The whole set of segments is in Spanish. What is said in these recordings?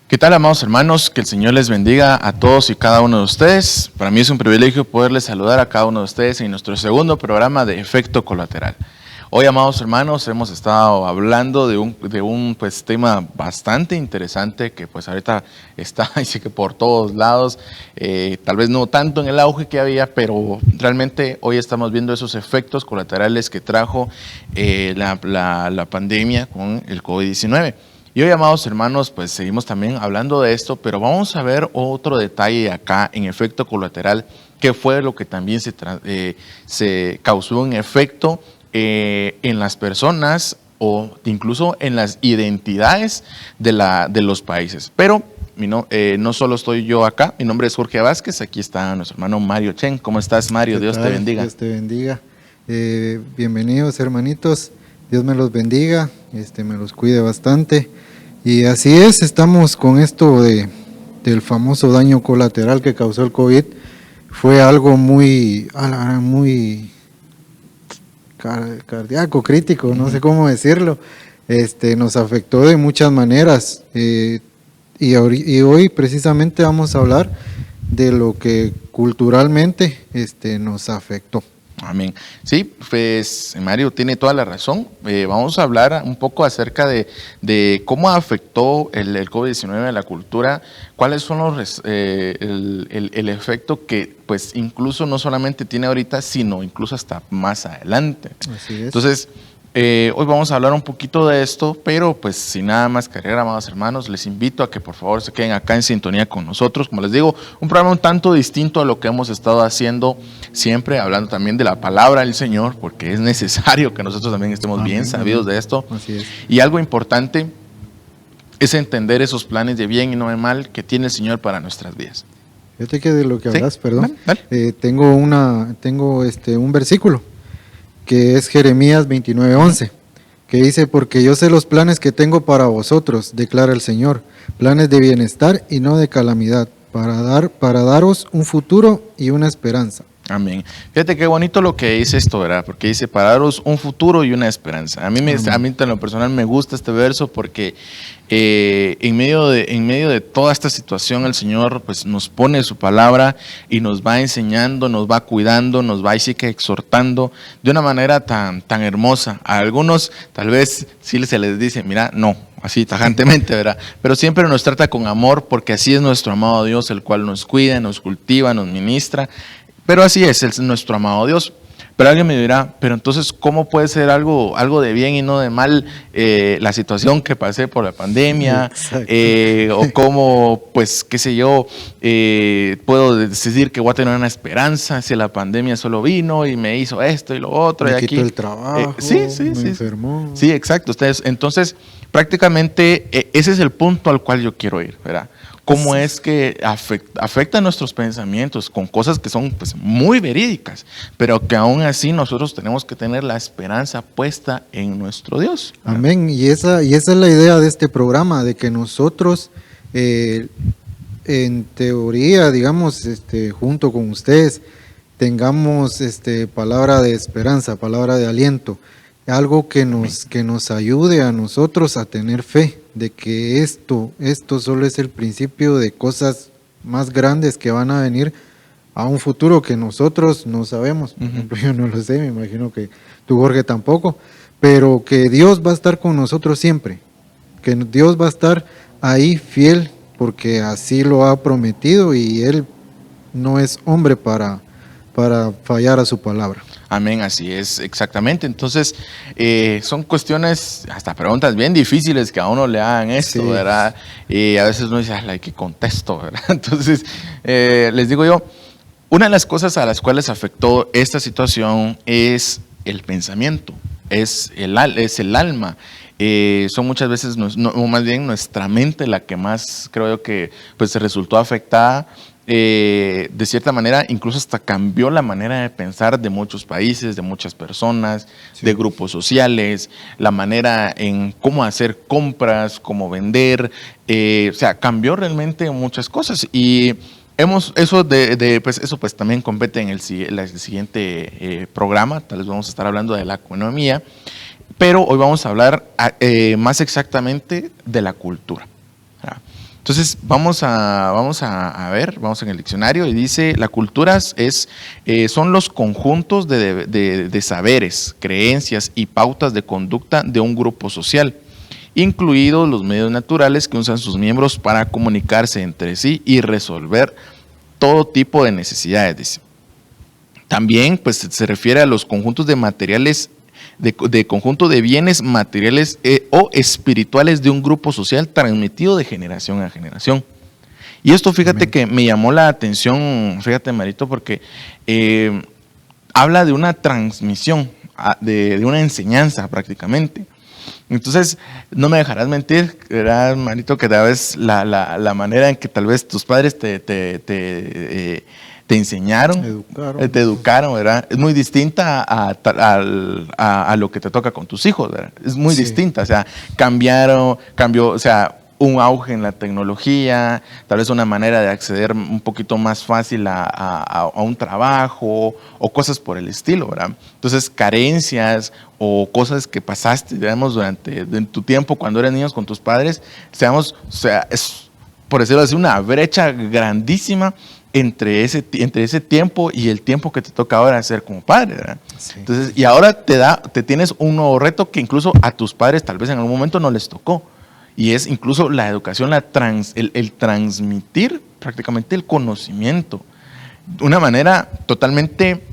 ¿Qué tal, amados hermanos? Que el Señor les bendiga a todos y cada uno de ustedes. Para mí es un privilegio poderles saludar a cada uno de ustedes en nuestro segundo programa de Efecto Colateral. Hoy, amados hermanos, hemos estado hablando de un tema bastante interesante que pues ahorita está, dice que por todos lados, tal vez no tanto en el auge que había, pero realmente hoy estamos viendo esos efectos colaterales que trajo la pandemia con el COVID-19. Y hoy, amados hermanos, pues seguimos también hablando de esto, pero vamos a ver otro detalle acá en efecto colateral, que fue lo que también se causó un efecto en las personas o incluso en las identidades de los países. Pero no solo estoy yo acá, mi nombre es Jorge Vázquez, aquí está nuestro hermano Mario Chen. ¿Cómo estás, Mario? Dios te bendiga. Dios te bendiga. Bienvenidos, hermanitos. Dios me los bendiga, me los cuide bastante. Y así es, estamos con esto del famoso daño colateral que causó el COVID. Fue algo muy cardíaco, crítico, no sé cómo decirlo. Nos afectó de muchas maneras. Y hoy precisamente vamos a hablar de lo que culturalmente nos afectó. Amén. Sí, pues Mario tiene toda la razón. Vamos a hablar un poco acerca de cómo afectó el COVID-19 a la cultura, cuáles son el efecto que pues incluso no solamente tiene ahorita, sino incluso hasta más adelante. Así es. Entonces, hoy vamos a hablar un poquito de esto, pero pues sin nada más que agregar, amados hermanos, les invito a que por favor se queden acá en sintonía con nosotros. Como les digo, un programa un tanto distinto a lo que hemos estado haciendo siempre, hablando también de la palabra del Señor, porque es necesario que nosotros también estemos bien sabidos de esto. Así es. Y algo importante es entender esos planes de bien y no de mal que tiene el Señor para nuestras vidas. Fíjate que de lo que hablas, ¿Sí? perdón, Dale. tengo un versículo que es Jeremías 29:11, que dice: porque yo sé los planes que tengo para vosotros, declara el Señor, planes de bienestar y no de calamidad, para daros un futuro y una esperanza. Amén. Fíjate qué bonito lo que dice esto, ¿verdad? Porque dice, para daros un futuro y una esperanza. A mí en lo personal me gusta este verso porque en medio de toda esta situación el Señor pues nos pone su palabra y nos va enseñando, nos va cuidando, nos va exhortando de una manera tan hermosa. A algunos tal vez sí se les dice, mira, no, así tajantemente, ¿verdad? Pero siempre nos trata con amor porque así es nuestro amado Dios, el cual nos cuida, nos cultiva, nos ministra. Pero así es nuestro amado Dios. Pero alguien me dirá, pero entonces, ¿cómo puede ser algo de bien y no de mal la situación que pasé por la pandemia? O cómo, pues, qué sé yo, puedo decir que voy a tener una esperanza si la pandemia solo vino y me hizo esto y lo otro. Me y quitó el trabajo, me enfermó. Sí, exacto. Entonces, prácticamente, ese es el punto al cual yo quiero ir, ¿verdad? Cómo es que afecta nuestros pensamientos con cosas que son pues, muy verídicas, pero que aún así nosotros tenemos que tener la esperanza puesta en nuestro Dios. Amén. Y esa es la idea de este programa, de que nosotros, en teoría, digamos, junto con ustedes, tengamos palabra de esperanza, palabra de aliento, algo que nos ayude a nosotros a tener fe de que esto solo es el principio de cosas más grandes que van a venir a un futuro que nosotros no sabemos. Por ejemplo, yo no lo sé, me imagino que tú, Jorge, tampoco, pero que Dios va a estar con nosotros siempre, que Dios va a estar ahí fiel porque así lo ha prometido y Él no es hombre para fallar a su palabra. Amén, así es, exactamente. Entonces, son cuestiones, hasta preguntas bien difíciles que a uno le hagan esto, sí, ¿verdad? Y a veces uno dice, ay, ¿qué contesto, verdad? Entonces, les digo yo, una de las cosas a las cuales afectó esta situación es el pensamiento, es el alma. Son muchas veces, más bien nuestra mente la que más creo yo que pues, se resultó afectada. De cierta manera, incluso hasta cambió la manera de pensar de muchos países, de muchas personas, sí, de grupos sociales, la manera en cómo hacer compras, cómo vender, o sea, cambió realmente muchas cosas y eso también compete en el siguiente programa. Tal vez vamos a estar hablando de la economía, pero hoy vamos a hablar más exactamente de la cultura. Entonces, vamos a ver, vamos en el diccionario y dice, la cultura son los conjuntos de saberes, creencias y pautas de conducta de un grupo social, incluidos los medios naturales que usan sus miembros para comunicarse entre sí y resolver todo tipo de necesidades, dice. También pues, se refiere a los conjuntos de materiales, de conjunto de bienes materiales o espirituales de un grupo social transmitido de generación a generación. Y esto, fíjate Amén. Que me llamó la atención, fíjate, Marito, porque habla de una transmisión, de una enseñanza prácticamente. Entonces, no me dejarás mentir, ¿verdad, Marito? Que tal vez la manera en que tal vez tus padres te enseñaron, te educaron, ¿verdad? Es muy distinta a lo que te toca con tus hijos, ¿verdad? Es muy distinta, o sea, cambió, o sea, un auge en la tecnología, tal vez una manera de acceder un poquito más fácil a un trabajo o cosas por el estilo, ¿verdad? Entonces, carencias o cosas que pasaste, digamos, durante tu tiempo cuando eras niños con tus padres, o sea, es, por decirlo así, una brecha grandísima entre ese tiempo y el tiempo que te toca ahora ser como padre, ¿verdad? Sí. Entonces, y ahora te tienes un nuevo reto que incluso a tus padres tal vez en algún momento no les tocó. Y es incluso la educación, el transmitir prácticamente el conocimiento de una manera totalmente,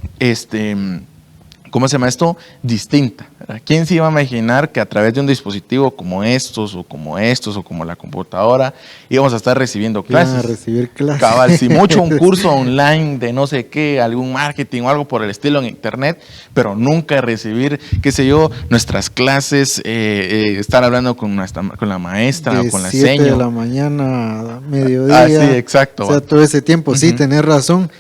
¿cómo se llama esto? Distinta, ¿verdad? ¿Quién se iba a imaginar que a través de un dispositivo como estos, o como la computadora, íbamos a estar recibiendo clases? A recibir clases. Cabal, si mucho un curso online de no sé qué, algún marketing o algo por el estilo en internet, pero nunca recibir, qué sé yo, nuestras clases, estar hablando con la maestra o con la seño. De 7 de la mañana a mediodía. Sí, exacto. O sea, todo ese tiempo, sí, tenés razón.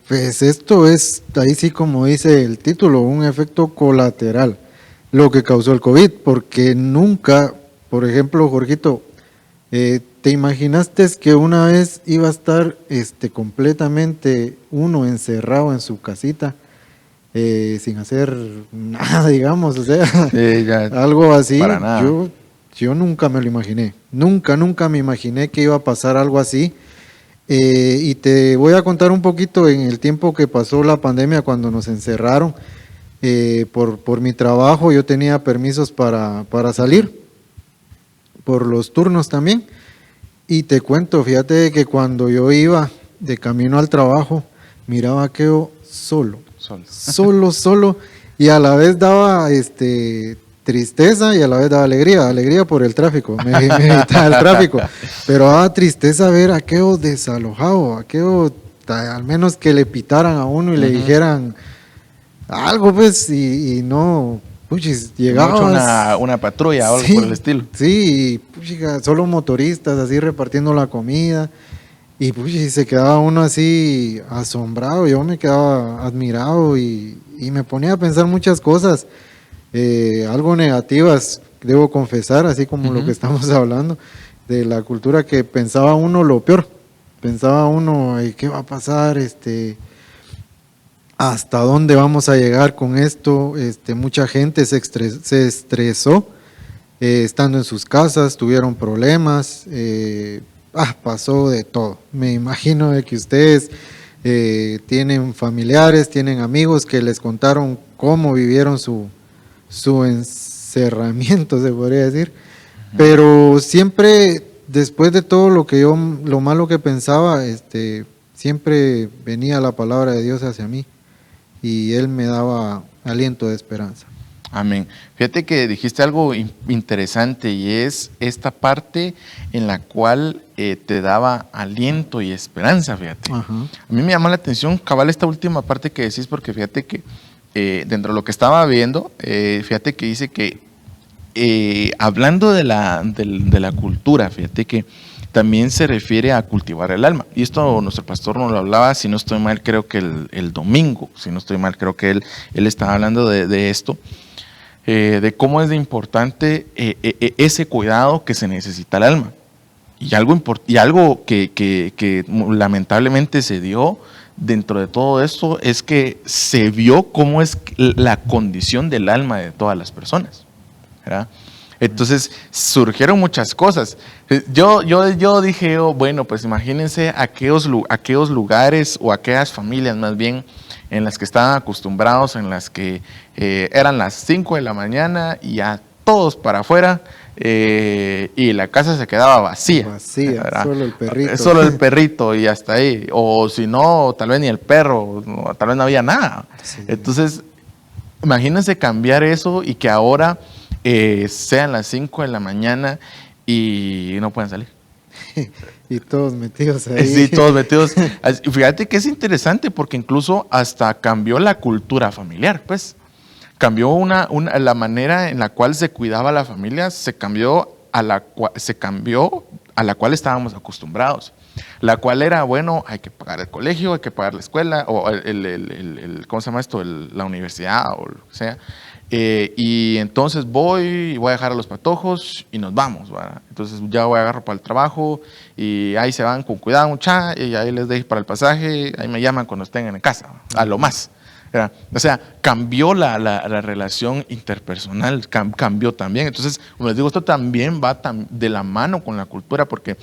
Pues esto es, ahí sí como dice el título, un efecto colateral, lo que causó el COVID, porque nunca, por ejemplo, Jorgito, ¿te imaginaste que una vez iba a estar completamente uno encerrado en su casita, sin hacer nada, digamos, o sea, algo así? Para nada. Yo nunca me lo imaginé, nunca me imaginé que iba a pasar algo así. Y te voy a contar un poquito en el tiempo que pasó la pandemia cuando nos encerraron. Por mi trabajo yo tenía permisos para salir, por los turnos también. Y te cuento, fíjate que cuando yo iba de camino al trabajo, miraba a Keo solo, y a la vez daba tristeza y a la vez daba alegría por el tráfico, me evitaba el tráfico, pero daba tristeza ver a Keo desalojado, a Keo al menos que le pitaran a uno y le dijeran algo, pues, y no, puchis, llegaba una patrulla o algo por el estilo. Sí, puchiga, solo motoristas así repartiendo la comida, y puchis, se quedaba uno así asombrado, yo me quedaba admirado y me ponía a pensar muchas cosas. Algo negativas, debo confesar, así como lo que estamos hablando, de la cultura, que pensaba uno lo peor, pensaba uno, ¿qué va a pasar? ¿Hasta dónde vamos a llegar con esto? Mucha gente se estresó estando en sus casas, tuvieron problemas, pasó de todo. Me imagino de que ustedes tienen familiares, tienen amigos que les contaron cómo vivieron su encerramiento, se podría decir, pero siempre, después de todo lo malo que pensaba, siempre venía la palabra de Dios hacia mí, y Él me daba aliento de esperanza. Amén. Fíjate que dijiste algo interesante, y es esta parte en la cual te daba aliento y esperanza, fíjate. Ajá. A mí me llamó la atención, cabal, esta última parte que decís, porque fíjate que dentro de lo que estaba viendo, fíjate que dice que hablando de la cultura, fíjate que también se refiere a cultivar el alma. Y esto nuestro pastor nos lo hablaba, si no estoy mal, creo que el domingo, si no estoy mal, creo que él estaba hablando de esto, de cómo es de importante ese cuidado que se necesita al alma. Y algo que lamentablemente se dio dentro de todo esto es que se vio cómo es la condición del alma de todas las personas, ¿verdad? Entonces surgieron muchas cosas. Yo dije, oh, bueno, pues imagínense aquellos lugares o aquellas familias más bien en las que estaban acostumbrados, en las que eran las 5 de la mañana y ya todos para afuera y la casa se quedaba vacía. Vacía, ¿verdad? solo el perrito. Solo el perrito y hasta ahí. O si no, tal vez ni el perro, tal vez no había nada. Sí. Entonces, imagínense cambiar eso y que ahora sean las 5 de la mañana y no pueden salir. Y todos metidos ahí. Sí, todos metidos. Fíjate que es interesante porque incluso hasta cambió la cultura familiar, pues. Cambió la manera en la cual se cuidaba la familia, se cambió a la cual estábamos acostumbrados. La cual era, bueno, hay que pagar el colegio, hay que pagar la escuela, o ¿cómo se llama esto? La universidad, o lo que sea. Y entonces voy y voy a dejar a los patojos y nos vamos, ¿verdad? Entonces ya voy a agarrar para el trabajo y ahí se van con cuidado, mucha, y ahí les dejo para el pasaje, ahí me llaman cuando estén en casa, a lo más. ¿Verdad? O sea, cambió la relación interpersonal, cambió también. Entonces, como les digo, esto también va de la mano con la cultura, porque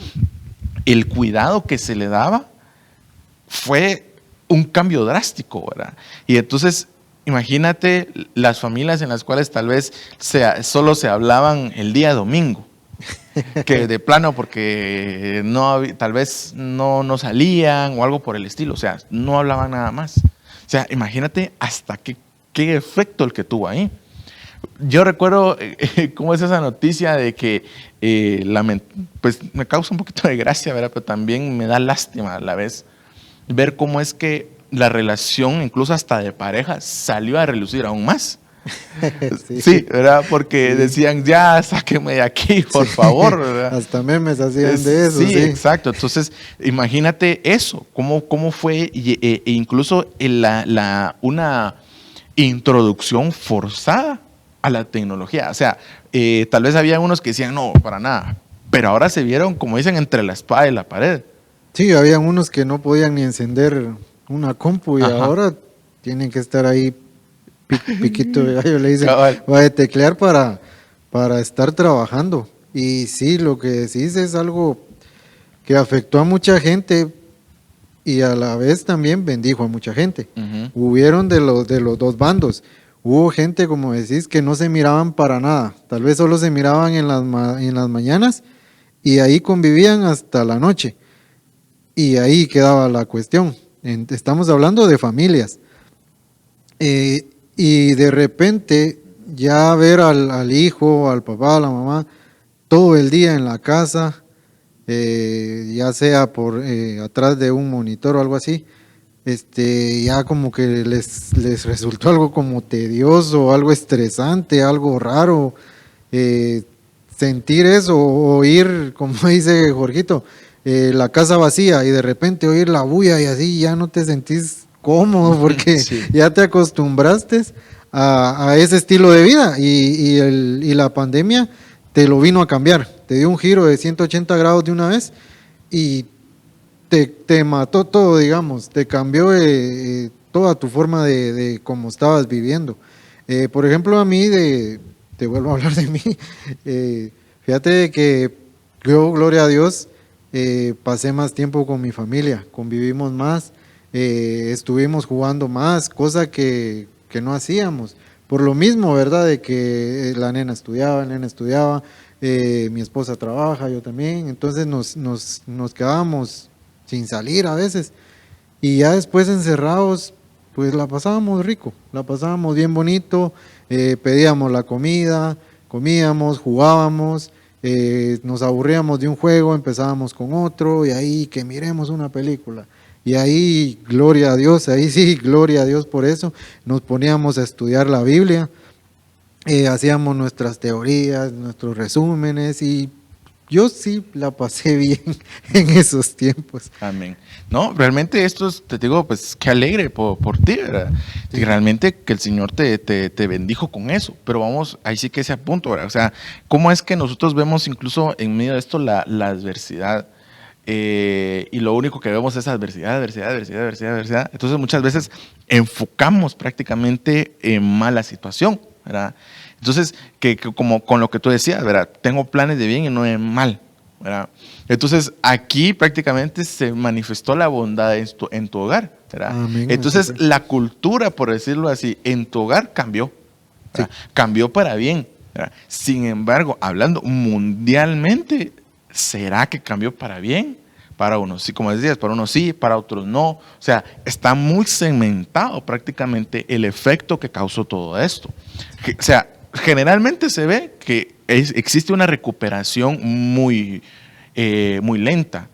el cuidado que se le daba fue un cambio drástico, ¿verdad? Y entonces, imagínate las familias en las cuales tal vez solo se hablaban el día domingo, que de plano porque tal vez no salían o algo por el estilo, o sea, no hablaban nada más. O sea, imagínate hasta qué efecto el que tuvo ahí. Yo recuerdo cómo es esa noticia de que, pues me causa un poquito de gracia, ¿verdad? Pero también me da lástima a la vez ver cómo es que la relación, incluso hasta de pareja, salió a relucir aún más. Sí, ¿verdad? Porque decían, ya, sáqueme de aquí, por favor, ¿verdad? Hasta memes hacían de eso. Sí, exacto. Entonces, imagínate eso, cómo fue, e incluso una introducción forzada a la tecnología. O sea, tal vez había unos que decían, no, para nada, pero ahora se vieron, como dicen, entre la espada y la pared. Sí, había unos que no podían ni encender una compu y Ajá. ahora tienen que estar ahí piquito de gallo, le dicen, Cabal. va a teclear para estar trabajando. Y sí, lo que decís es algo que afectó a mucha gente y a la vez también bendijo a mucha gente. Hubieron de los dos bandos. Hubo gente, como decís, que no se miraban para nada. Tal vez solo se miraban en las mañanas y ahí convivían hasta la noche. Y ahí quedaba la cuestión. Estamos hablando de familias. Y de repente ya ver al hijo, al papá, a la mamá, todo el día en la casa, ya sea por atrás de un monitor o algo así, ya como que les resultó algo como tedioso, algo estresante, algo raro, sentir eso, oír, como dice Jorgito, la casa vacía y de repente oír la bulla y así ya no te sentís cómodo porque sí, ya te acostumbraste a ese estilo de vida y la pandemia te lo vino a cambiar, te dio un giro de 180 grados de una vez y te mató todo, digamos, te cambió toda tu forma de cómo estabas viviendo. Por ejemplo, a mí, te vuelvo a hablar de mí, fíjate que yo, gloria a Dios, pasé más tiempo con mi familia, convivimos más, estuvimos jugando más, cosa que no hacíamos. Por lo mismo, ¿verdad? De que la nena estudiaba, mi esposa trabaja, yo también, entonces nos quedábamos sin salir a veces. Y ya después encerrados, pues la pasábamos rico, la pasábamos bien bonito, pedíamos la comida, comíamos, jugábamos, nos aburríamos de un juego, empezábamos con otro y ahí que miremos una película. Y ahí, gloria a Dios, ahí sí, gloria a Dios por eso, nos poníamos a estudiar la Biblia, hacíamos nuestras teorías, nuestros resúmenes y yo sí la pasé bien en esos tiempos. Amén. No, realmente esto es, te digo, pues qué alegre por ti, ¿verdad? Sí. Y realmente que el Señor te bendijo con eso, pero vamos, ahí sí que ese punto, ¿verdad? O sea, ¿cómo es que nosotros vemos incluso en medio de esto la adversidad? Y lo único que vemos es adversidad. Entonces muchas veces enfocamos prácticamente en mala situación. ¿verdad? Entonces, que como con lo que tú decías, ¿verdad? Tengo planes de bien y no de mal, ¿verdad? Entonces, aquí prácticamente se manifestó la bondad en tu hogar, ¿verdad? Amén. Entonces, la cultura, por decirlo así, en tu hogar cambió, ¿verdad? Sí. Cambió para bien, ¿verdad? Sin embargo, hablando mundialmente, ¿será que cambió para bien? Para unos sí, como decías, para unos sí, para otros no. O sea, está muy segmentado prácticamente el efecto que causó todo esto. O sea, generalmente se ve que existe una recuperación muy lenta.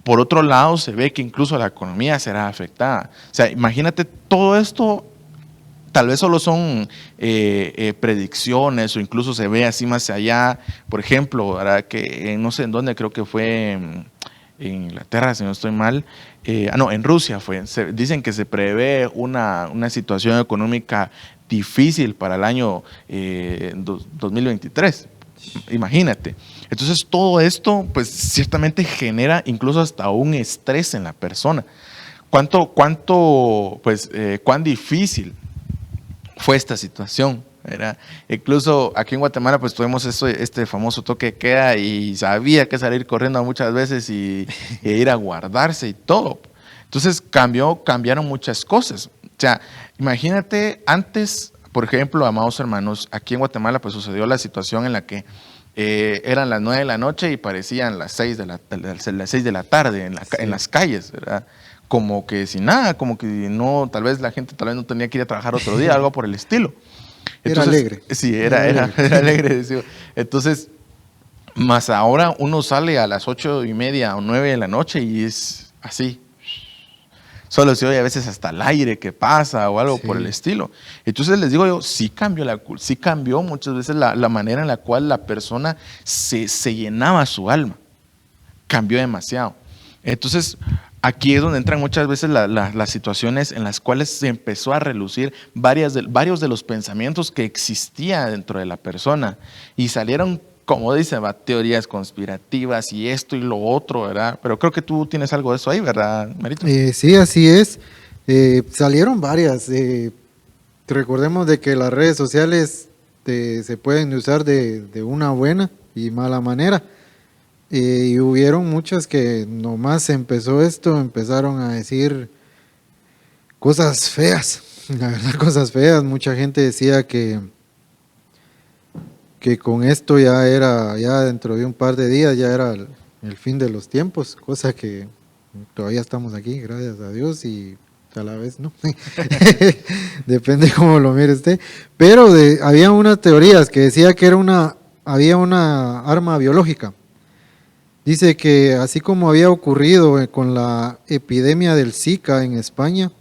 Por otro lado, se ve que incluso la economía será afectada. O sea, imagínate todo esto. Tal vez solo son predicciones o incluso se ve así más allá. Por ejemplo, ¿verdad? Que no sé en dónde, creo que fue en Inglaterra, si no estoy mal. No, en Rusia fue. Dicen que se prevé una situación económica difícil para el año 2023. Imagínate. Entonces todo esto pues ciertamente genera incluso hasta un estrés en la persona. Cuán difícil fue esta situación, ¿verdad? Incluso aquí en Guatemala pues tuvimos este famoso toque de queda y sabía que salir corriendo muchas veces e ir a guardarse y todo. Entonces cambiaron muchas cosas. O sea, imagínate antes, por ejemplo, amados hermanos, aquí en Guatemala pues sucedió la situación en la que eran las 9 de la noche y parecían las 6 de la tarde en las calles, ¿verdad? Como que sin nada, como que no, tal vez la gente no tenía que ir a trabajar otro día, algo por el estilo. Entonces, era alegre. Sí, era alegre. Entonces, más ahora uno sale a las 8:30 o 9 de la noche y es así. Solo se oye a veces hasta el aire que pasa o algo por el estilo. Entonces les digo yo, sí cambió muchas veces la manera en la cual la persona se llenaba su alma. Cambió demasiado. Entonces, aquí es donde entran muchas veces las situaciones en las cuales se empezó a relucir varios de los pensamientos que existían dentro de la persona y salieron, como dicen, teorías conspirativas y esto y lo otro, ¿verdad? Pero creo que tú tienes algo de eso ahí, ¿verdad, Marito? Sí, así es. Salieron varias. Recordemos de que las redes sociales se pueden usar de una buena y mala manera. Y hubieron muchas que nomás empezó esto, empezaron a decir cosas feas, la verdad, cosas feas. Mucha gente decía que con esto ya dentro de un par de días ya era el fin de los tiempos, cosa que todavía estamos aquí, gracias a Dios, y a la vez no. Depende cómo lo mire usted. Pero había unas teorías que decía que había una arma biológica. Dice que así como había ocurrido con la epidemia del Zika en España,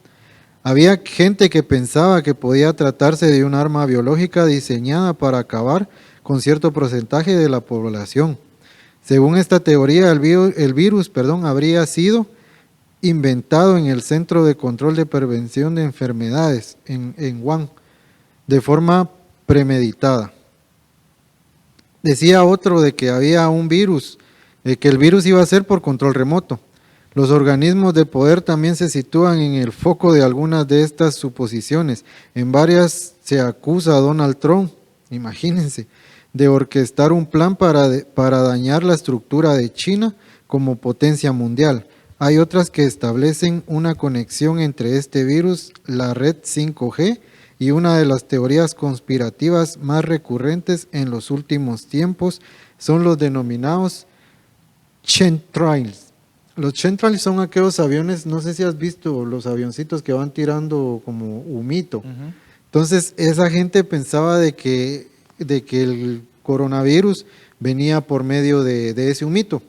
había gente que pensaba que podía tratarse de un arma biológica diseñada para acabar con cierto porcentaje de la población. Según esta teoría, el virus habría sido inventado en el Centro de Control de Prevención de Enfermedades en Wuhan de forma premeditada. Decía otro de que había un virus, que el virus iba a ser por control remoto. Los organismos de poder también se sitúan en el foco de algunas de estas suposiciones. En varias se acusa a Donald Trump, imagínense, de orquestar un plan para dañar la estructura de China como potencia mundial. Hay otras que establecen una conexión entre este virus, la red 5G, y una de las teorías conspirativas más recurrentes en los últimos tiempos son los denominados chemtrails. Los chemtrails son aquellos aviones, no sé si has visto los avioncitos que van tirando como humito. Uh-huh. Entonces, esa gente pensaba de que el coronavirus venía por medio de ese humito.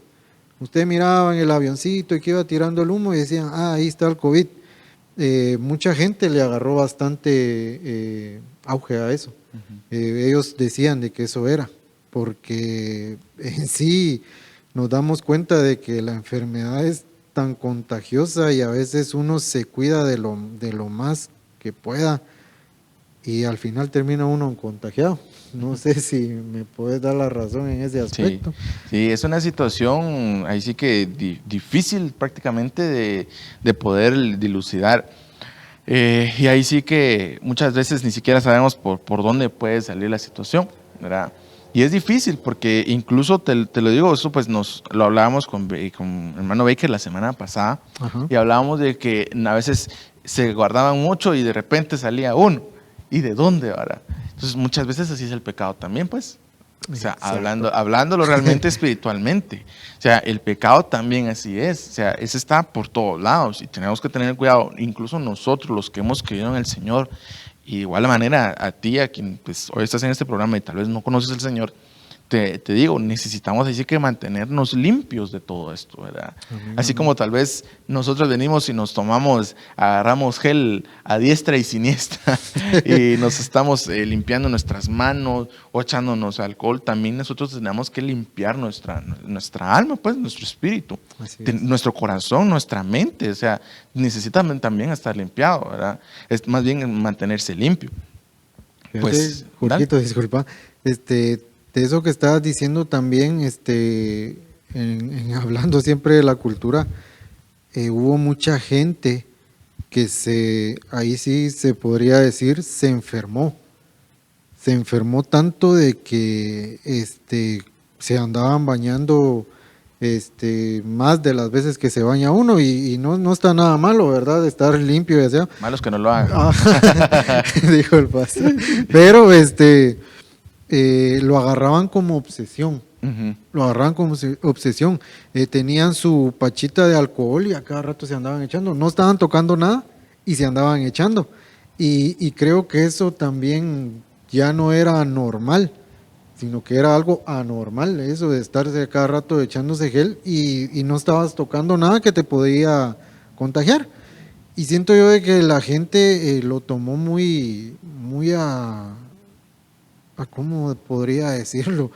Usted miraba en el avioncito y que iba tirando el humo y decían, ahí está el COVID. Mucha gente le agarró bastante auge a eso. Uh-huh. Ellos decían de que eso era, porque en sí nos damos cuenta de que la enfermedad es tan contagiosa y a veces uno se cuida de lo más que pueda y al final termina uno contagiado. No sé si me puedes dar la razón en ese aspecto. Sí, es una situación ahí sí que difícil prácticamente de poder dilucidar. Y ahí sí que muchas veces ni siquiera sabemos por dónde puede salir la situación, ¿verdad? Y es difícil porque incluso te lo digo, eso pues lo hablábamos con hermano Baker la semana pasada. Ajá. Y hablábamos de que a veces se guardaban mucho y de repente salía uno. ¿Y de dónde, verdad? Entonces muchas veces así es el pecado también, pues. O sea, hablándolo realmente espiritualmente. O sea, el pecado también así es. O sea, ese está por todos lados y tenemos que tener cuidado. Incluso nosotros, los que hemos creído en el Señor, y de igual manera a ti, a quien pues, hoy estás en este programa y tal vez no conoces al Señor, te digo, necesitamos así que mantenernos limpios de todo esto, ¿verdad? Amén, Así amén. como tal vez nosotros venimos y nos agarramos gel a diestra y siniestra y nos estamos limpiando nuestras manos o echándonos alcohol, también nosotros tenemos que limpiar nuestra alma, pues nuestro espíritu, Así es. nuestro corazón, nuestra mente, o sea, necesitan también estar limpiado, ¿verdad? Es más bien mantenerse limpio. Fíjate, Pues, Jorgito, disculpa, de eso que estabas diciendo también, hablando siempre de la cultura, hubo mucha gente que ahí sí se podría decir, se enfermó tanto de que, se andaban bañando, más de las veces que se baña uno y no está nada malo, ¿verdad? De estar limpio y así. malos que no lo hagan. Dijo el pastor. Pero lo agarraban como obsesión. Ujú. Lo agarraban como obsesión. Tenían su pachita de alcohol y a cada rato se andaban echando. No estaban tocando nada y se andaban echando. Y creo que eso también ya no era normal, sino que era algo anormal, eso de estarse a cada rato echándose gel y no estabas tocando nada que te podía contagiar. Y siento yo de que la gente lo tomó muy a ¿cómo podría decirlo?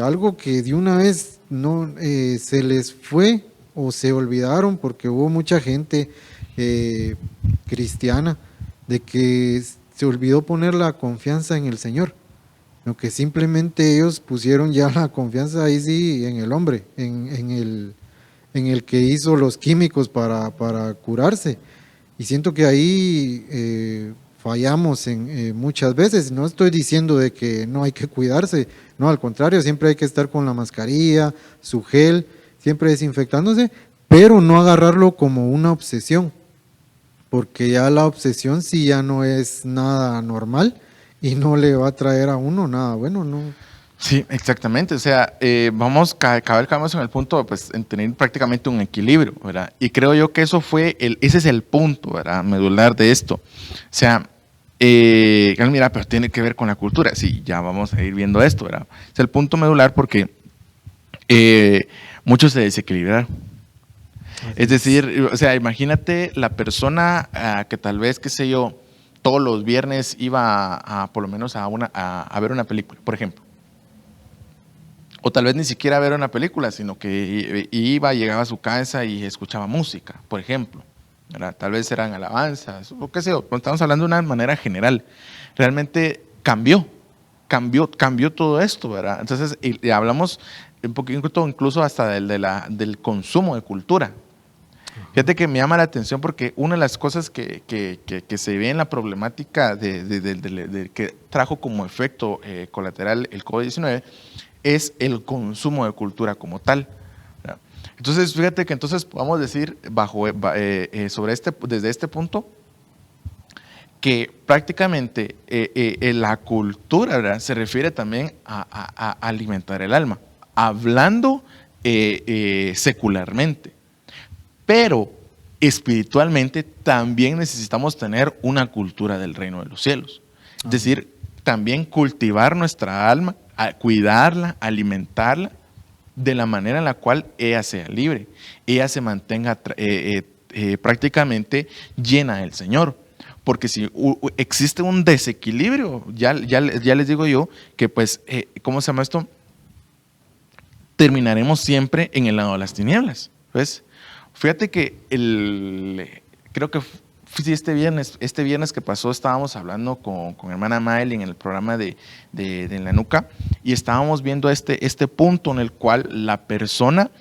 Algo que de una vez no se les fue o se olvidaron porque hubo mucha gente cristiana de que se olvidó poner la confianza en el Señor, lo que simplemente ellos pusieron ya la confianza ahí sí en el hombre, en el que hizo los químicos para curarse. Y siento que ahí fallamos muchas veces. No estoy diciendo de que no hay que cuidarse, no, al contrario, siempre hay que estar con la mascarilla, su gel, siempre desinfectándose, pero no agarrarlo como una obsesión, porque ya la obsesión sí ya no es nada normal y no le va a traer a uno nada bueno, no. Sí, exactamente. O sea, cada vez caemos en el punto pues, en tener prácticamente un equilibrio, ¿verdad? Y creo yo que ese es el punto, ¿verdad? Medular de esto. O sea, mira, pero tiene que ver con la cultura. Sí, ya vamos a ir viendo esto, ¿verdad? Es el punto medular porque muchos se desequilibraron. Es decir, o sea, imagínate la persona que tal vez, qué sé yo, todos los viernes iba por lo menos a ver una película, por ejemplo. O tal vez ni siquiera a ver una película, sino que llegaba a su casa y escuchaba música, por ejemplo, ¿verdad? Tal vez eran alabanzas, o qué sé yo, estamos hablando de una manera general. Realmente cambió todo esto, ¿verdad? Entonces, y hablamos un poquito incluso hasta del consumo de cultura. Fíjate que me llama la atención porque una de las cosas que se ve en la problemática que trajo como efecto colateral el COVID-19 es el consumo de cultura como tal, ¿verdad? Entonces, fíjate que entonces podemos decir desde este punto que prácticamente la cultura, ¿verdad?, se refiere también a alimentar el alma, hablando secularmente. Pero espiritualmente también necesitamos tener una cultura del reino de los cielos. Es decir, también cultivar nuestra alma, cuidarla, alimentarla de la manera en la cual ella sea libre, ella se mantenga prácticamente llena del Señor. Porque si existe un desequilibrio, ya les digo yo que pues, ¿cómo se llama esto? Terminaremos siempre en el lado de las tinieblas, ¿ves? Fíjate que creo que sí, este viernes que pasó estábamos hablando con hermana Maeli en el programa de La Nuca y estábamos viendo este punto en el cual la persona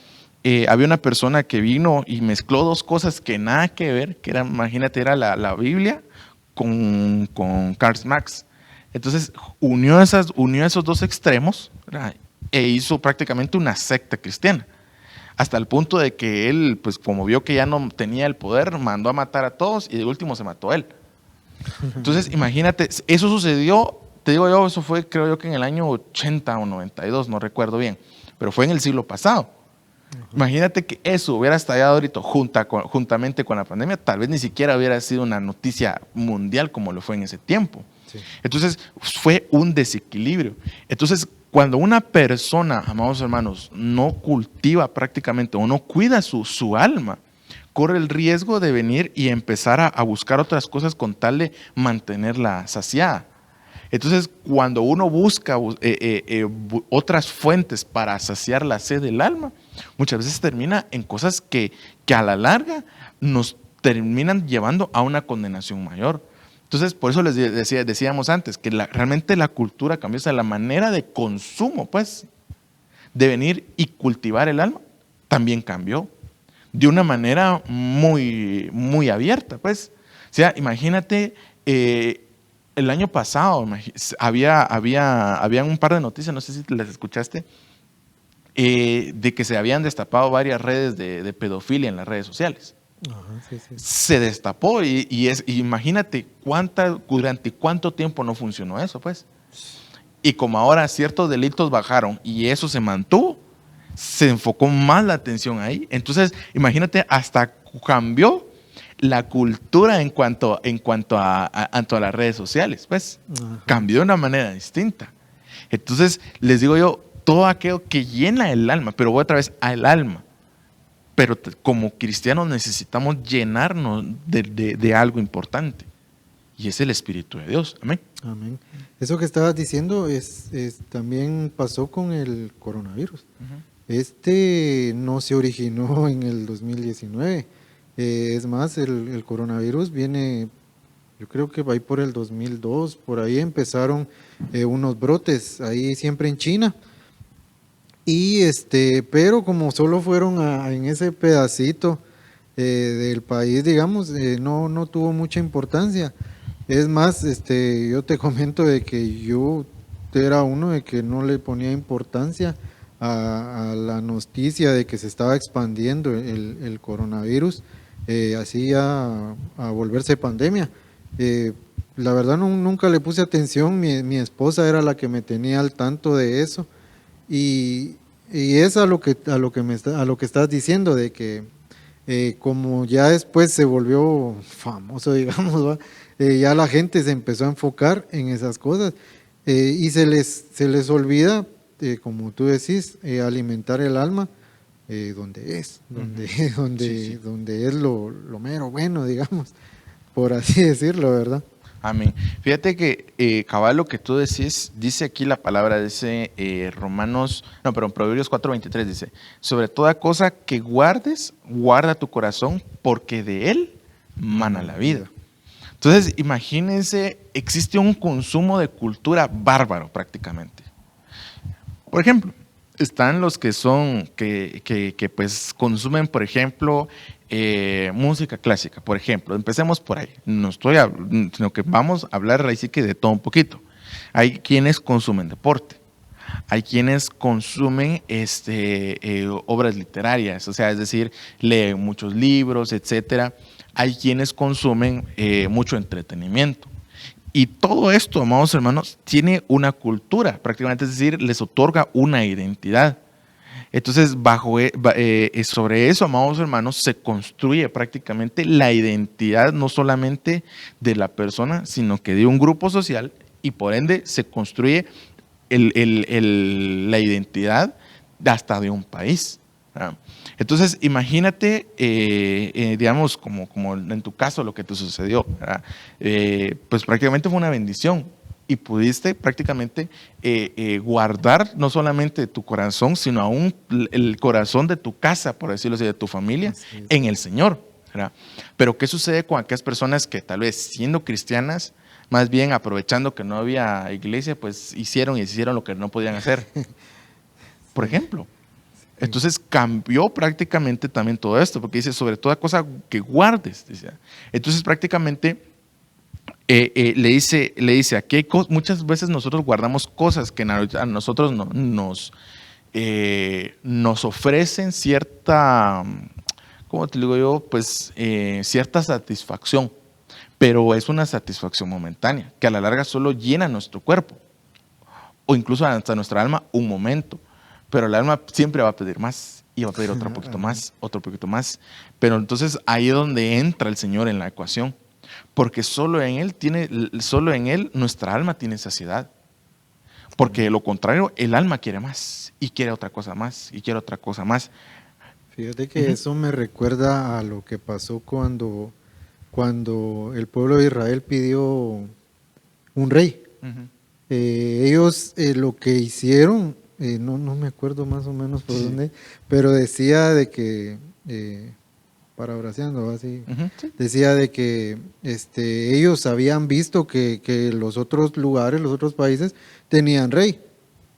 había una persona que vino y mezcló dos cosas que nada que ver, que era, imagínate, era la Biblia con Karl Marx. Entonces unió esos dos extremos, ¿verdad? E hizo prácticamente una secta cristiana. Hasta el punto de que él, pues como vio que ya no tenía el poder, mandó a matar a todos y de último se mató él. Entonces, imagínate, eso sucedió, te digo yo, eso fue creo yo que en el año 80 o 92, no recuerdo bien, pero fue en el siglo pasado. Imagínate que eso hubiera estallado ahorita juntamente con la pandemia, tal vez ni siquiera hubiera sido una noticia mundial como lo fue en ese tiempo. Sí. Entonces, fue un desequilibrio. Entonces, cuando una persona, amados hermanos, no cultiva prácticamente o no cuida su alma, corre el riesgo de venir y empezar a buscar otras cosas con tal de mantenerla saciada. Entonces, cuando uno busca otras fuentes para saciar la sed del alma, muchas veces termina en cosas que a la larga nos terminan llevando a una condenación mayor. Entonces, por eso les decíamos antes, que realmente la cultura cambió, o sea, la manera de consumo, pues, de venir y cultivar el alma, también cambió de una manera muy, muy abierta, pues. O sea, imagínate, el año pasado había un par de noticias, no sé si las escuchaste, de que se habían destapado varias redes de pedofilia en las redes sociales. Ajá, sí. Se destapó y imagínate durante cuánto tiempo no funcionó eso, pues. Y como ahora ciertos delitos bajaron y eso se mantuvo, se enfocó más la atención ahí. Entonces, imagínate, hasta cambió la cultura en cuanto a las redes sociales, pues. Ajá. Cambió de una manera distinta. Entonces, les digo yo, todo aquello que llena el alma, pero voy otra vez al alma. Pero como cristianos necesitamos llenarnos de algo importante. Y es el Espíritu de Dios. Amén. Amén. Eso que estabas diciendo también pasó con el coronavirus. No se originó en el 2019. Es más, el coronavirus viene, yo creo que va ahí por el 2002. Por ahí empezaron unos brotes, ahí siempre en China. Y pero como solo fueron en ese pedacito del país, digamos, no tuvo mucha importancia. Es más, yo te comento de que yo era uno de que no le ponía importancia a la noticia de que se estaba expandiendo el coronavirus, así a volverse pandemia. La verdad nunca le puse atención, mi esposa era la que me tenía al tanto de eso. Y es a lo que estás diciendo, de que como ya después se volvió famoso, digamos, ya la gente se empezó a enfocar en esas cosas y se les olvida, como tú decís, alimentar el alma donde es lo mero bueno, digamos, por así decirlo, ¿verdad? Amén. Fíjate que cabal lo que tú decís, dice aquí la palabra, dice Proverbios 4:23 dice, sobre toda cosa que guardes, guarda tu corazón, porque de él mana la vida. Entonces, imagínense, existe un consumo de cultura bárbaro prácticamente. Por ejemplo, están los que son, que pues consumen, por ejemplo, música clásica, por ejemplo. Empecemos por ahí. Sino que vamos a hablar ahí sí que de todo un poquito. Hay quienes consumen deporte. Hay quienes consumen obras literarias, o sea, es decir, leen muchos libros, etcétera. Hay quienes consumen mucho entretenimiento. Y todo esto, amados hermanos, tiene una cultura, prácticamente, es decir, les otorga una identidad. Entonces, sobre eso, amados hermanos, se construye prácticamente la identidad no solamente de la persona, sino que de un grupo social y por ende se construye la identidad hasta de un país. Entonces, imagínate, digamos, como en tu caso lo que te sucedió, pues prácticamente fue una bendición y pudiste prácticamente guardar no solamente tu corazón, sino aún el corazón de tu casa, por decirlo así, de tu familia, en el Señor, ¿verdad? Pero ¿qué sucede con aquellas personas que tal vez siendo cristianas, más bien aprovechando que no había iglesia, pues hicieron lo que no podían hacer? Por ejemplo. Entonces cambió prácticamente también todo esto, porque dice, sobre toda cosa que guardes. Dice. Entonces prácticamente le dice, aquí hay muchas veces nosotros guardamos cosas que a nosotros nos ofrecen cierta, ¿cómo te digo yo? Pues cierta satisfacción, pero es una satisfacción momentánea, que a la larga solo llena nuestro cuerpo, o incluso hasta nuestra alma un momento, pero el alma siempre va a pedir más, y va a pedir otro poquito más, otro poquito más. Pero entonces ahí es donde entra el Señor en la ecuación, porque solo en Él nuestra alma tiene saciedad. Porque de lo contrario, el alma quiere más, y quiere otra cosa más, y quiere otra cosa más. Fíjate que eso me recuerda a lo que pasó cuando el pueblo de Israel pidió un rey. Ellos lo que hicieron, no me acuerdo más o menos por dónde, pero decía de que, parafraseando así, decía de que ellos habían visto que los otros lugares, los otros países tenían rey.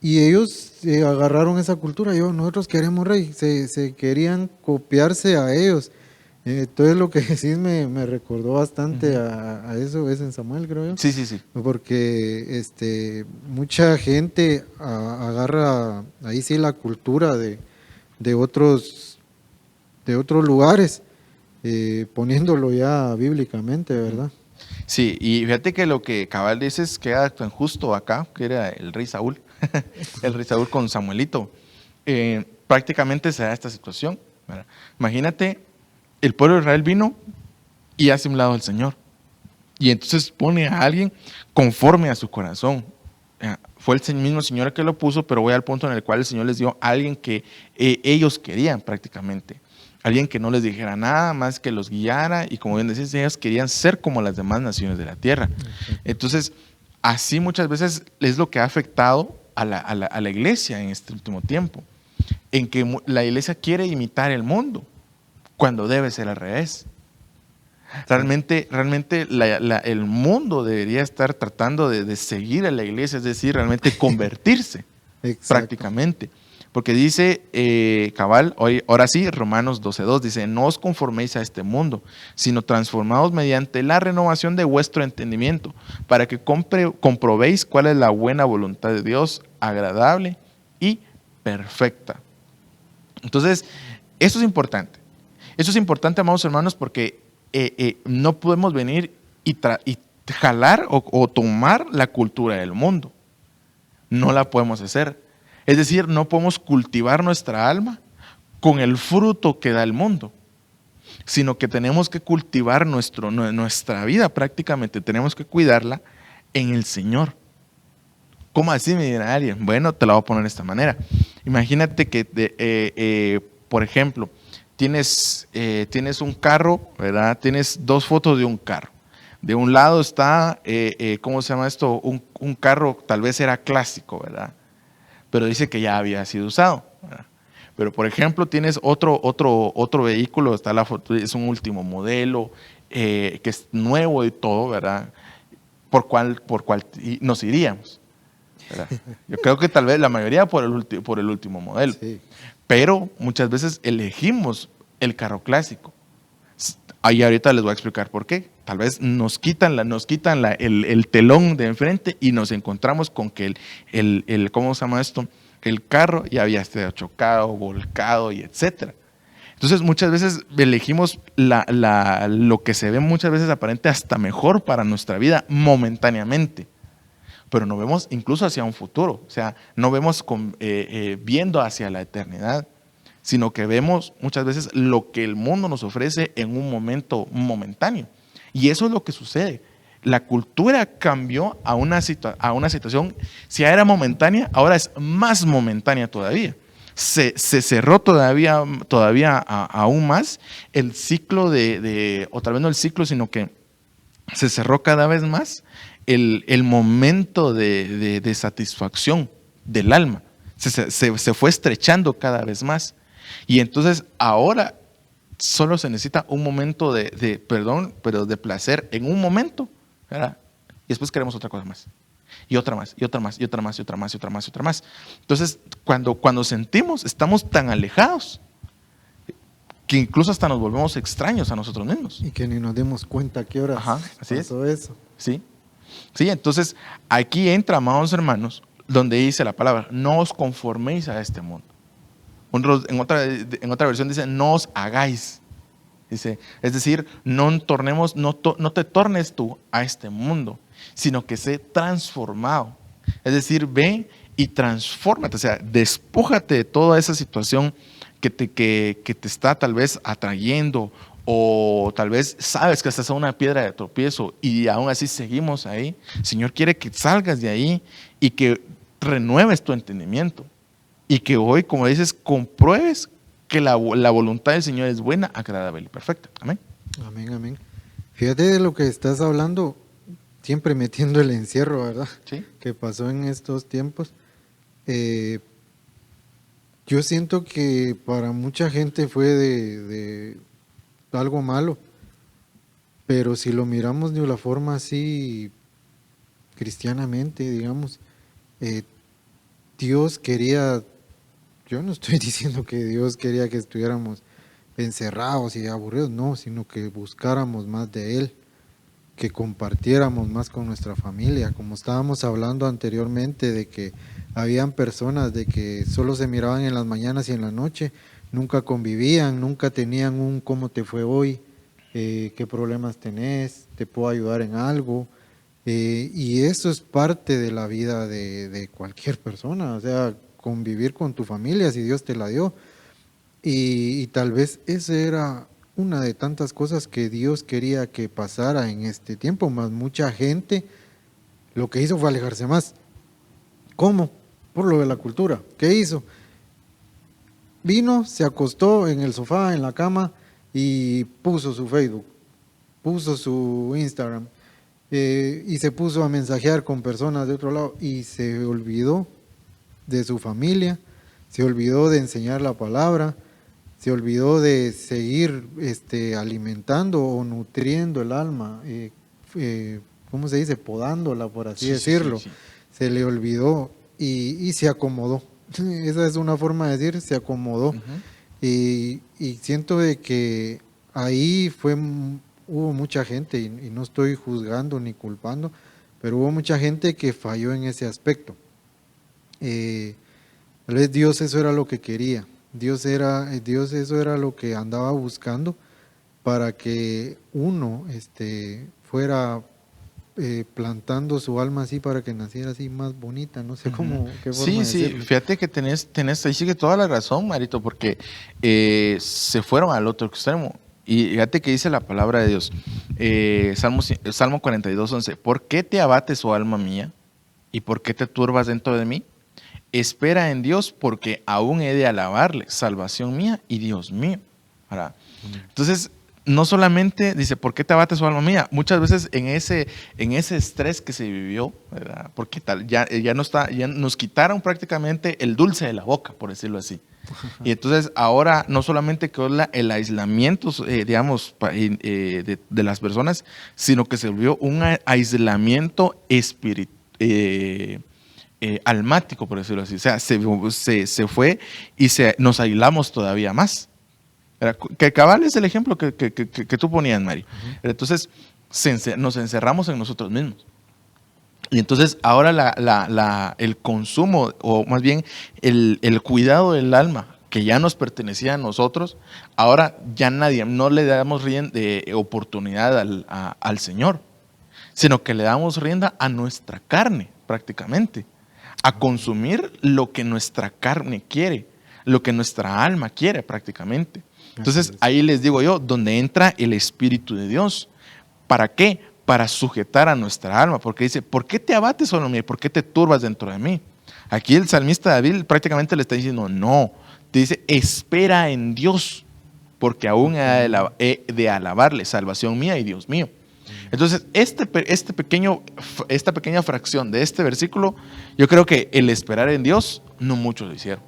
Y ellos agarraron esa cultura, nosotros queremos rey, se querían copiarse a ellos. Entonces lo que decís me recordó bastante a eso, es en Samuel, creo yo. Sí, sí, sí. Porque mucha gente agarra ahí sí la cultura de otros lugares, poniéndolo ya bíblicamente, ¿verdad? Sí, y fíjate que lo que cabal dices queda tan justo acá, que era el rey Saúl, el rey Saúl con Samuelito. Prácticamente se da esta situación, ¿verdad? Imagínate, el pueblo de Israel vino y hace un lado al Señor. Y entonces pone a alguien conforme a su corazón. Fue el mismo Señor el que lo puso, pero voy al punto en el cual el Señor les dio a alguien que ellos querían prácticamente. Alguien que no les dijera nada más que los guiara, y como bien decís, ellos querían ser como las demás naciones de la tierra. Entonces, así muchas veces es lo que ha afectado a la iglesia en este último tiempo, en que la iglesia quiere imitar el mundo, cuando debe ser al revés. Realmente el mundo debería estar tratando de seguir a la iglesia, es decir, realmente convertirse prácticamente. Porque dice cabal, ahora sí, Romanos 12:2 dice, no os conforméis a este mundo, sino transformaos mediante la renovación de vuestro entendimiento, para que comprobéis cuál es la buena voluntad de Dios, agradable y perfecta. Entonces, eso es importante. Eso es importante, amados hermanos, porque no podemos venir y jalar o tomar la cultura del mundo. No la podemos hacer. Es decir, no podemos cultivar nuestra alma con el fruto que da el mundo, sino que tenemos que cultivar nuestra vida prácticamente, tenemos que cuidarla en el Señor. ¿Cómo así, me dirá alguien? Bueno, te la voy a poner de esta manera. Imagínate que, por ejemplo, tienes un carro, ¿verdad? Tienes dos fotos de un carro. De un lado está, ¿cómo se llama esto? Un carro tal vez era clásico, ¿verdad? Pero dice que ya había sido usado, ¿verdad? Pero por ejemplo tienes otro vehículo, está la foto, es un último modelo, que es nuevo y todo, ¿verdad? ¿Por cuál nos iríamos? ¿Verdad? Yo creo que tal vez la mayoría por el último modelo. Sí. Pero muchas veces elegimos el carro clásico. Ahí ahorita les voy a explicar por qué. Tal vez nos quitan el telón de enfrente y nos encontramos con que ¿cómo se llama esto? El carro ya había estado chocado, volcado y etcétera. Entonces muchas veces elegimos lo que se ve muchas veces aparente hasta mejor para nuestra vida momentáneamente. Pero no vemos incluso hacia un futuro, o sea, no vemos viendo hacia la eternidad, sino que vemos muchas veces lo que el mundo nos ofrece en un momento momentáneo. Y eso es lo que sucede. La cultura cambió a una situación, si ya era momentánea, ahora es más momentánea todavía. Se cerró todavía aún más el ciclo o tal vez no el ciclo, sino que se cerró cada vez más el momento de satisfacción del alma. Se fue estrechando cada vez más. Y entonces ahora solo se necesita un momento pero de placer en un momento, ¿verdad? Y después queremos otra cosa más. y otra más, y otra más, y otra más, y otra más, y otra más, y otra más. Entonces, cuando sentimos, estamos tan alejados que incluso hasta nos volvemos extraños a nosotros mismos. Y que ni nos dimos cuenta a qué horas Así pasó eso. ¿Sí? Sí, entonces aquí entra, amados hermanos, donde dice la palabra, no os conforméis a este mundo. En otra versión dice, no os hagáis. Dice, es decir, no te tornes tú a este mundo, sino que sé transformado. Es decir, ve y transfórmate, o sea, despójate de toda esa situación que te está tal vez atrayendo, o tal vez sabes que estás en una piedra de tropiezo y aún así seguimos ahí. El Señor quiere que salgas de ahí y que renueves tu entendimiento y que hoy, como dices, compruebes que la voluntad del Señor es buena, agradable y perfecta. Amén. Amén, amén. Fíjate de lo que estás hablando, siempre metiendo el encierro, ¿verdad? Sí. Que pasó en estos tiempos. Yo siento que para mucha gente fue de algo malo, pero si lo miramos de una forma así cristianamente, digamos, Dios quería, yo no estoy diciendo que Dios quería que estuviéramos encerrados y aburridos, no, sino que buscáramos más de Él, que compartiéramos más con nuestra familia, como estábamos hablando anteriormente de que habían personas de que solo se miraban en las mañanas y en la noche, nunca convivían, nunca tenían un ¿cómo te fue hoy? ¿Qué problemas tenés? ¿Te puedo ayudar en algo? Y eso es parte de la vida de cualquier persona, o sea, convivir con tu familia si Dios te la dio. Y tal vez esa era una de tantas cosas que Dios quería que pasara en este tiempo, más mucha gente lo que hizo fue alejarse más. ¿Cómo? Por lo de la cultura. ¿Qué hizo? Vino, se acostó en el sofá, en la cama y puso su Facebook, puso su Instagram y se puso a mensajear con personas de otro lado y se olvidó de su familia, se olvidó de enseñar la palabra, se olvidó de seguir alimentando o nutriendo el alma, ¿cómo se dice? Podándola, por así decirlo. Sí. Se le olvidó y se acomodó. Esa es una forma de decir, se acomodó. Y siento de que ahí hubo mucha gente, y no estoy juzgando ni culpando, pero hubo mucha gente que falló en ese aspecto. Tal vez Dios eso era lo que quería. Dios eso era lo que andaba buscando para que uno fuera plantando su alma así para que naciera así más bonita, no sé cómo, qué forma de decirlo. Fíjate que tenés ahí sí que toda la razón, Marito, porque se fueron al otro extremo. Y fíjate que dice la palabra de Dios, Salmo 42:11, ¿por qué te abates, oh alma mía? ¿Y por qué te turbas dentro de mí? Espera en Dios, porque aún he de alabarle, salvación mía y Dios mío. ¿Verdad? Entonces, no solamente dice, ¿por qué te abates, oh alma mía? Muchas veces en ese estrés que se vivió, ¿verdad? Porque ya nos quitaron prácticamente el dulce de la boca, por decirlo así. Y entonces ahora no solamente quedó el aislamiento, digamos, de las personas, sino que se volvió un aislamiento espiritual. Almático, por decirlo así. O sea, se fue y nos aislamos todavía más. Que cabal es el ejemplo que tú ponías, Mari. Entonces, nos encerramos en nosotros mismos. Y entonces ahora el consumo, o más bien el cuidado del alma, que ya nos pertenecía a nosotros, ahora ya no le damos oportunidad al Señor, sino que le damos rienda a nuestra carne, prácticamente. A consumir lo que nuestra carne quiere, lo que nuestra alma quiere prácticamente. Entonces ahí les digo yo, donde entra el Espíritu de Dios. ¿Para qué? Para sujetar a nuestra alma, porque dice, ¿por qué te abates sobre mí? ¿Por qué te turbas dentro de mí? Aquí el salmista David prácticamente le está diciendo, no, te dice, espera en Dios, porque aún he de alabarle, salvación mía y Dios mío. Entonces, esta pequeña fracción de este versículo, yo creo que el esperar en Dios, no muchos lo hicieron.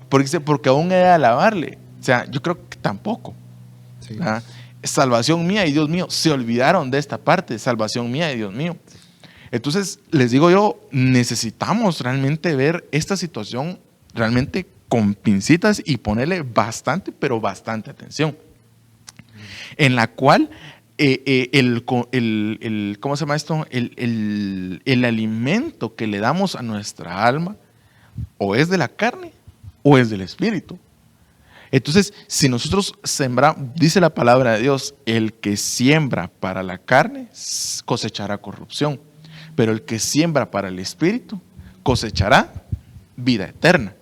Porque dice, porque aún he de alabarle. O sea, yo creo que tampoco. Sí. salvación mía y Dios mío. Se olvidaron de esta parte, salvación mía y Dios mío. Entonces, les digo yo, necesitamos realmente ver esta situación realmente con pincitas y ponerle bastante, pero bastante atención. En la cual ¿cómo se llama esto? El alimento que le damos a nuestra alma o es de la carne o es del espíritu. Entonces, si nosotros sembramos, dice la palabra de Dios, el que siembra para la carne cosechará corrupción, pero el que siembra para el espíritu cosechará vida eterna.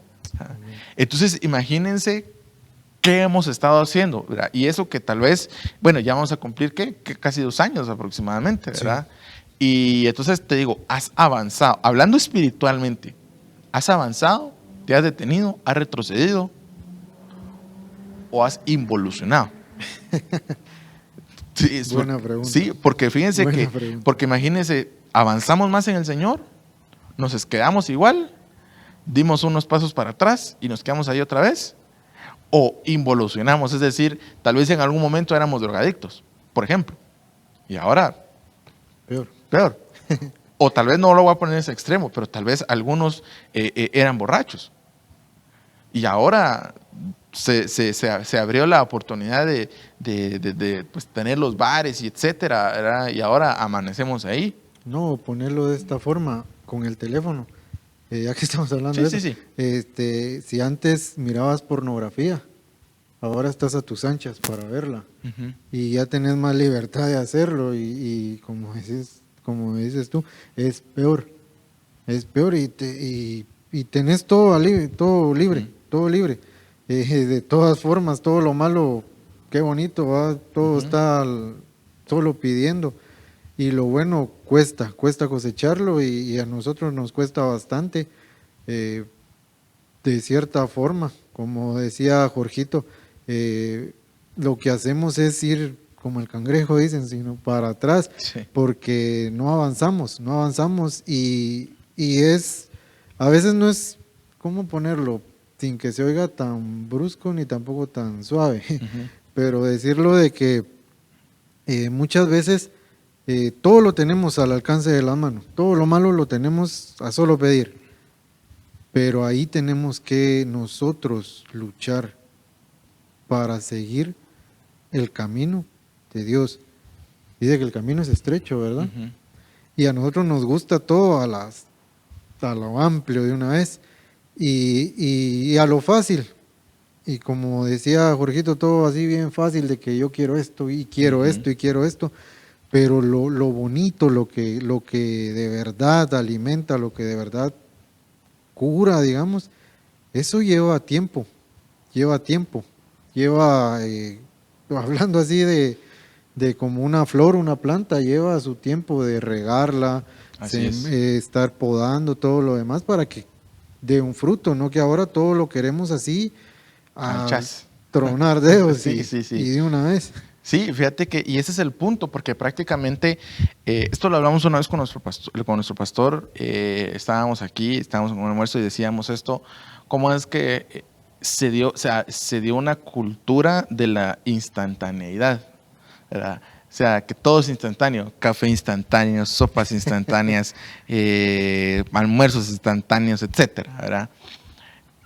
Entonces, imagínense qué hemos estado haciendo, ¿verdad? Y eso que tal vez, bueno, ya vamos a cumplir que casi 2 años aproximadamente, ¿verdad? Sí. Y entonces te digo, has avanzado, hablando espiritualmente, ¿has avanzado? ¿Te has detenido? ¿Has retrocedido? ¿O has involucionado? Sí, buena pregunta. Sí, porque fíjense porque imagínense, avanzamos más en el Señor, nos quedamos igual, dimos unos pasos para atrás y nos quedamos ahí otra vez, o involucionamos, es decir, tal vez en algún momento éramos drogadictos, por ejemplo, y ahora peor. O tal vez no lo voy a poner en ese extremo, pero tal vez algunos eran borrachos y ahora se abrió la oportunidad de pues, tener los bares y etcétera, ¿verdad? Y ahora amanecemos ahí. No, ponerlo de esta forma, con el teléfono, ya que estamos hablando de eso. Si antes mirabas pornografía, ahora estás a tus anchas para verla, y ya tenés más libertad de hacerlo, y como dices tú, es peor y tenés todo libre. De todas formas, todo lo malo, qué bonito, ¿va? Todo está solo pidiendo. Y lo bueno cuesta cosecharlo y a nosotros nos cuesta bastante, de cierta forma. Como decía Jorgito, lo que hacemos es ir, como el cangrejo dicen, sino para atrás, porque no avanzamos y a veces no es, ¿cómo ponerlo? Sin que se oiga tan brusco ni tampoco tan suave, pero decirlo de que muchas veces todo lo tenemos al alcance de la mano, todo lo malo lo tenemos a solo pedir, pero ahí tenemos que nosotros luchar para seguir el camino de Dios. Dice que el camino es estrecho, ¿verdad? Y a nosotros nos gusta todo a lo amplio de una vez. Y a lo fácil, y como decía Jorgito, todo así bien fácil, de que yo quiero esto y quiero esto y quiero esto, pero lo bonito, lo que de verdad alimenta, lo que de verdad cura, digamos, eso lleva tiempo, hablando así de como una flor, una planta, lleva su tiempo de regarla, estar podando, todo lo demás para que de un fruto, no que ahora todo lo queremos así a tronar dedos y de una vez. Sí, fíjate que, y ese es el punto, porque prácticamente, esto lo hablamos una vez con nuestro pastor, estábamos en un almuerzo y decíamos esto, cómo es que se dio una cultura de la instantaneidad, ¿verdad? O sea, que todo es instantáneo, café instantáneo, sopas instantáneas, almuerzos instantáneos, etcétera, ¿verdad?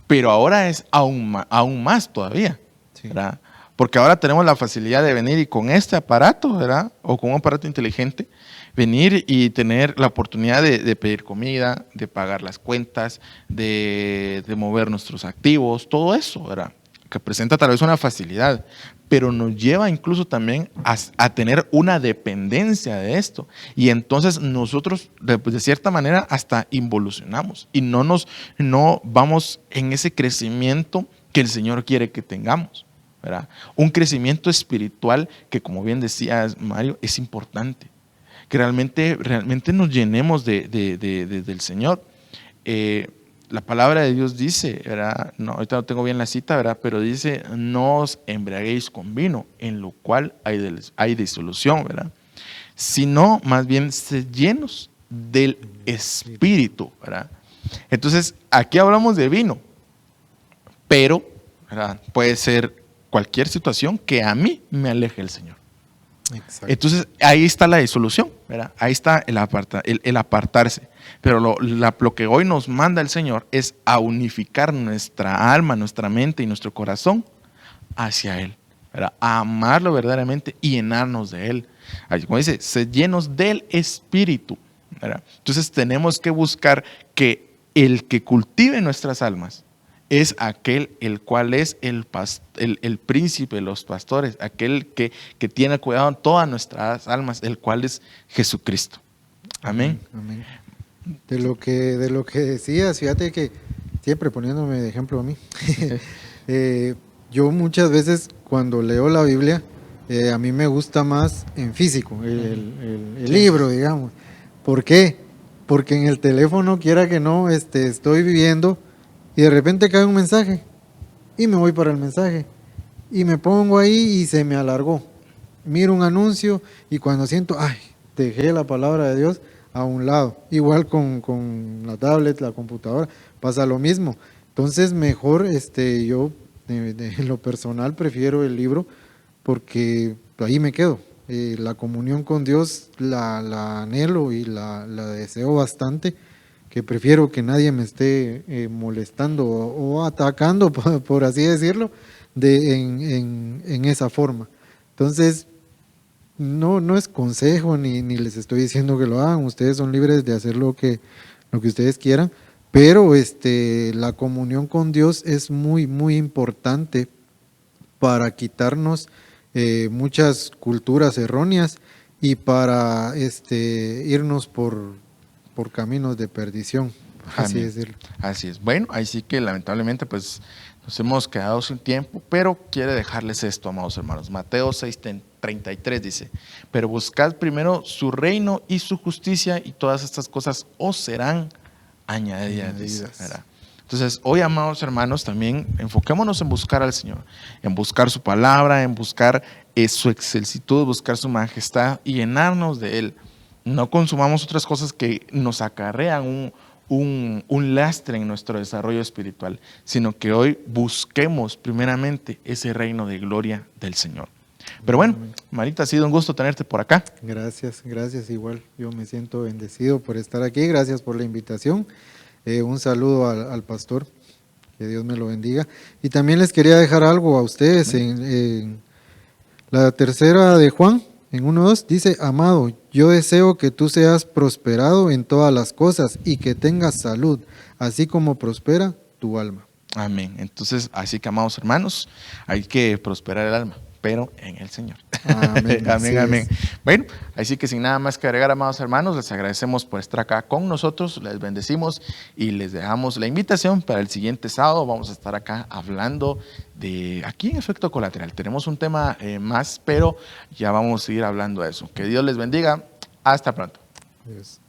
Pero ahora es aún más todavía, ¿verdad? Porque ahora tenemos la facilidad de venir y con este aparato, ¿verdad? O con un aparato inteligente, venir y tener la oportunidad de pedir comida, de pagar las cuentas, de mover nuestros activos, todo eso, ¿verdad? Que presenta tal vez una facilidad, pero nos lleva incluso también a tener una dependencia de esto. Y entonces nosotros, de cierta manera, hasta involucionamos y no vamos en ese crecimiento que el Señor quiere que tengamos, ¿verdad? Un crecimiento espiritual que, como bien decías, Mario, es importante. Que realmente nos llenemos del Señor. La palabra de Dios dice, ¿verdad? No, ahorita no tengo bien la cita, ¿verdad? Pero dice, no os embriaguéis con vino, en lo cual hay disolución, ¿verdad? Sino más bien sed llenos del Espíritu, ¿verdad? Entonces, aquí hablamos de vino, pero, ¿verdad? Puede ser cualquier situación que a mí me aleje del Señor. Exacto. Entonces, ahí está la disolución, ¿verdad? Ahí está el apartarse. Pero lo que hoy nos manda el Señor es a unificar nuestra alma, nuestra mente y nuestro corazón hacia Él, ¿verdad? A amarlo verdaderamente y llenarnos de Él. Ahí, como dice, ser llenos del Espíritu, ¿verdad? Entonces, tenemos que buscar que el que cultive nuestras almas es aquel el cual es el príncipe de los pastores, aquel que tiene cuidado en todas nuestras almas, el cual es Jesucristo. Amén. Amén. De lo que decías, fíjate que siempre poniéndome de ejemplo a mí, yo muchas veces cuando leo la Biblia, a mí me gusta más en físico, el libro, digamos. ¿Por qué? Porque en el teléfono, quiera que no, estoy viviendo y de repente cae un mensaje y me voy para el mensaje y me pongo ahí y se me alargó. Miro un anuncio y cuando siento, ay, dejé la palabra de Dios a un lado. Igual con la tablet, la computadora, pasa lo mismo. Entonces mejor yo en lo personal prefiero el libro porque ahí me quedo. La comunión con Dios la anhelo y la deseo bastante, que prefiero que nadie me esté molestando o atacando, por así decirlo, en esa forma. Entonces, no es consejo ni les estoy diciendo que lo hagan, ustedes son libres de hacer lo que ustedes quieran, pero la comunión con Dios es muy, muy importante para quitarnos muchas culturas erróneas y para irnos por caminos de perdición, por así Amén. decirlo. Así es. Bueno, ahí sí que lamentablemente pues nos hemos quedado sin tiempo, pero quiere dejarles esto, amados hermanos. Mateo 6:33 dice, pero buscad primero su reino y su justicia y todas estas cosas os serán añadidas. Dice, ¿verdad? Entonces, hoy, amados hermanos, también enfoquémonos en buscar al Señor, en buscar su palabra, en buscar su excelsitud, buscar su majestad y llenarnos de Él. No consumamos otras cosas que nos acarrean un lastre en nuestro desarrollo espiritual, sino que hoy busquemos primeramente ese reino de gloria del Señor. Pero bueno, Marita, ha sido un gusto tenerte por acá. Gracias, igual. Yo me siento bendecido por estar aquí, gracias por la invitación. Un saludo al pastor, que Dios me lo bendiga. Y también les quería dejar algo a ustedes. En la tercera de Juan, en 1:2, dice, amado, yo deseo que tú seas prosperado en todas las cosas y que tengas salud, así como prospera tu alma. Amén. Entonces, así que, amados hermanos, hay que prosperar el alma, pero en el Señor. Amén. Amén, amén. Bueno, así que sin nada más que agregar, amados hermanos, les agradecemos por estar acá con nosotros, les bendecimos y les dejamos la invitación para el siguiente sábado. Vamos a estar acá hablando de, aquí en Efecto Colateral. Tenemos un tema más, pero ya vamos a ir hablando de eso. Que Dios les bendiga. Hasta pronto. Dios.